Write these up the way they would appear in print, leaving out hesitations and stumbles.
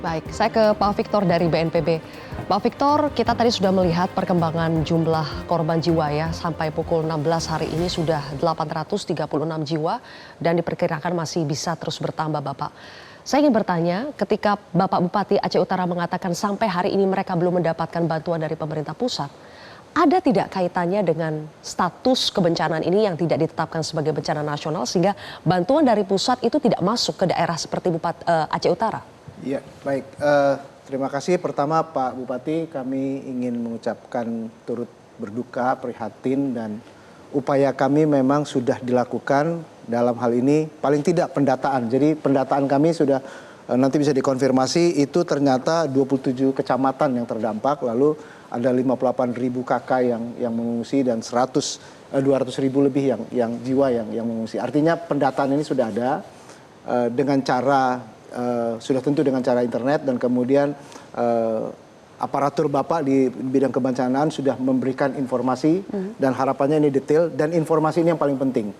Baik, saya ke Pak Victor dari BNPB. Pak Victor, kita tadi sudah melihat perkembangan jumlah korban jiwa ya. Sampai pukul 16 hari ini sudah 836 jiwa dan diperkirakan masih bisa terus bertambah, Bapak. Saya ingin bertanya, ketika Bapak Bupati Aceh Utara mengatakan sampai hari ini mereka belum mendapatkan bantuan dari pemerintah pusat, ada tidak kaitannya dengan status kebencanaan ini yang tidak ditetapkan sebagai bencana nasional sehingga bantuan dari pusat itu tidak masuk ke daerah seperti Aceh Utara? Ya, baik. Terima kasih. Pertama Pak Bupati, kami ingin mengucapkan turut berduka, prihatin, dan upaya kami memang sudah dilakukan dalam hal ini, paling tidak pendataan. Jadi pendataan kami sudah nanti bisa dikonfirmasi, itu ternyata 27 kecamatan yang terdampak, lalu ada 58.000 KK yang mengungsi dan 200.000 lebih yang jiwa yang mengungsi. Artinya pendataan ini sudah ada dengan cara sudah tentu dengan cara internet, dan kemudian aparatur Bapak di bidang kebencanaan sudah memberikan informasi dan harapannya ini detail, dan informasi ini yang paling penting.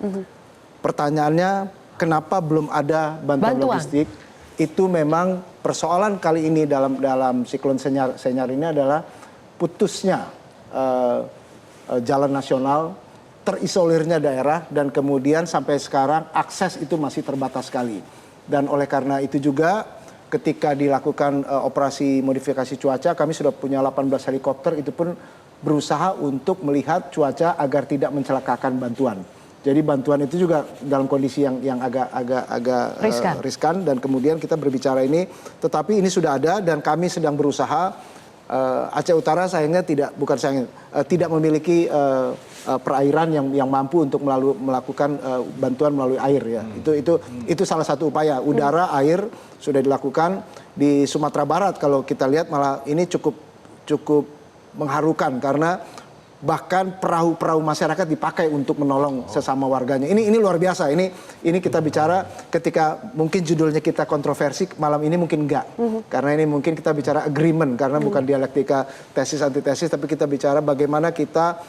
Pertanyaannya, kenapa belum ada bantuan logistik? Itu memang persoalan kali ini dalam siklon Senyar ini adalah putusnya jalan nasional, terisolirnya daerah, dan kemudian sampai sekarang akses itu masih terbatas sekali. Dan oleh karena itu juga ketika dilakukan operasi modifikasi cuaca, kami sudah punya 18 helikopter, itu pun berusaha untuk melihat cuaca agar tidak mencelakakan bantuan. Jadi bantuan itu juga dalam kondisi yang agak riskan, dan kemudian kita berbicara ini, tetapi ini sudah ada dan kami sedang berusaha. Aceh Utara sayangnya tidak memiliki perairan yang mampu untuk melakukan bantuan melalui air ya. Itu salah satu upaya. Udara, air sudah dilakukan. Di Sumatera Barat kalau kita lihat malah ini cukup mengharukan, karena bahkan perahu-perahu masyarakat dipakai untuk menolong sesama warganya. Ini luar biasa. Ini kita bicara ketika mungkin judulnya kita kontroversi, malam ini mungkin enggak. Karena ini mungkin kita bicara agreement, karena bukan dialektika tesis antitesis, tapi kita bicara bagaimana kita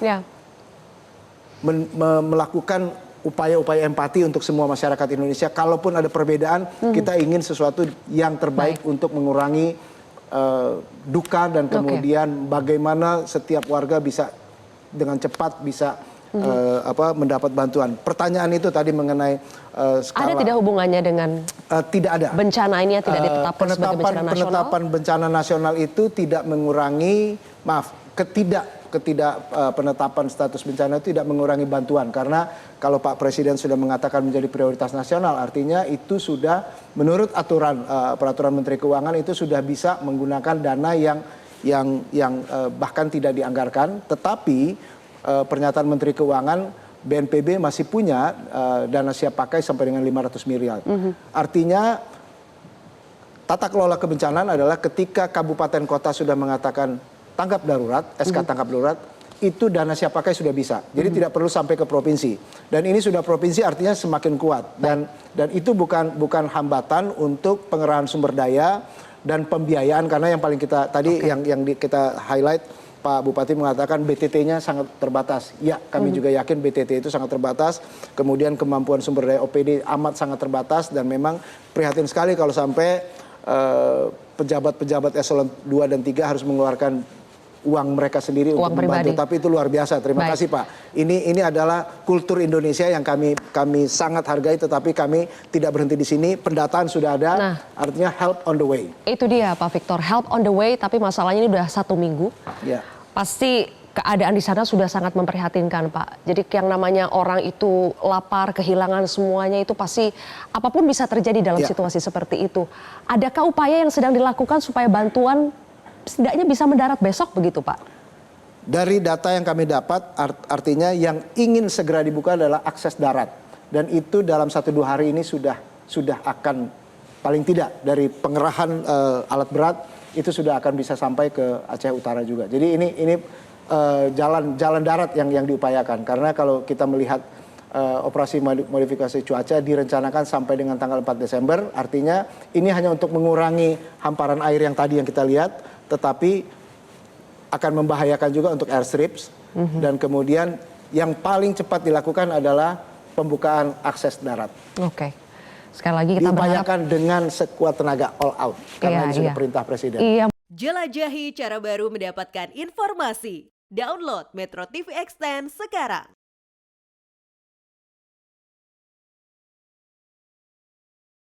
melakukan upaya-upaya empati untuk semua masyarakat Indonesia. Kalaupun ada perbedaan, kita ingin sesuatu yang terbaik untuk mengurangi duka, dan kemudian bagaimana setiap warga bisa dengan cepat bisa mendapat bantuan. Pertanyaan itu tadi mengenai skala. Ada tidak hubungannya dengan tidak ada bencana ini yang tidak ditetapkan sebagai bencana nasional? Penetapan bencana nasional itu tidak mengurangi, penetapan status bencana itu tidak mengurangi bantuan, karena kalau Pak Presiden sudah mengatakan menjadi prioritas nasional, artinya itu sudah menurut aturan peraturan Menteri Keuangan itu sudah bisa menggunakan dana yang bahkan tidak dianggarkan, tetapi pernyataan Menteri Keuangan, BNPB masih punya dana siap pakai sampai dengan 500 miliar. Artinya tata kelola kebencanaan adalah ketika kabupaten kota sudah mengatakan tanggap darurat, SK tanggap darurat, itu dana siap pakai sudah bisa. Jadi tidak perlu sampai ke provinsi. Dan ini sudah provinsi, artinya semakin kuat. Dan itu bukan hambatan untuk pengerahan sumber daya dan pembiayaan, karena yang paling kita tadi yang kita highlight, Pak Bupati mengatakan BTT-nya sangat terbatas. Ya, kami juga yakin BTT itu sangat terbatas. Kemudian kemampuan sumber daya OPD amat sangat terbatas, dan memang prihatin sekali kalau sampai pejabat-pejabat eselon 2 dan 3 harus mengeluarkan uang mereka sendiri untuk membantu. Tapi itu luar biasa. Terima kasih Pak. Ini adalah kultur Indonesia yang kami sangat hargai, tetapi kami tidak berhenti di sini. Pendataan sudah ada, artinya help on the way. Itu dia Pak Victor, help on the way, tapi masalahnya ini udah 1 minggu. Ya. Pasti keadaan di sana sudah sangat memprihatinkan Pak. Jadi yang namanya orang itu lapar, kehilangan semuanya, itu pasti apapun bisa terjadi dalam situasi seperti itu. Adakah upaya yang sedang dilakukan supaya bantuan setidaknya bisa mendarat besok begitu Pak? Dari data yang kami dapat, artinya yang ingin segera dibuka adalah akses darat. Dan itu dalam 1-2 hari ini sudah akan, paling tidak dari pengerahan alat berat, itu sudah akan bisa sampai ke Aceh Utara juga. Jadi ini jalan darat yang diupayakan. Karena kalau kita melihat operasi modifikasi cuaca direncanakan sampai dengan tanggal 4 Desember, artinya ini hanya untuk mengurangi hamparan air yang tadi yang kita lihat, tetapi akan membahayakan juga untuk airstrips. Dan kemudian yang paling cepat dilakukan adalah pembukaan akses darat. Oke. Sekali lagi kita berharap diupayakan dengan sekuat tenaga all out karena ini sudah perintah presiden. Iya. Jelajahi cara baru mendapatkan informasi. Download Metro TV Extend sekarang.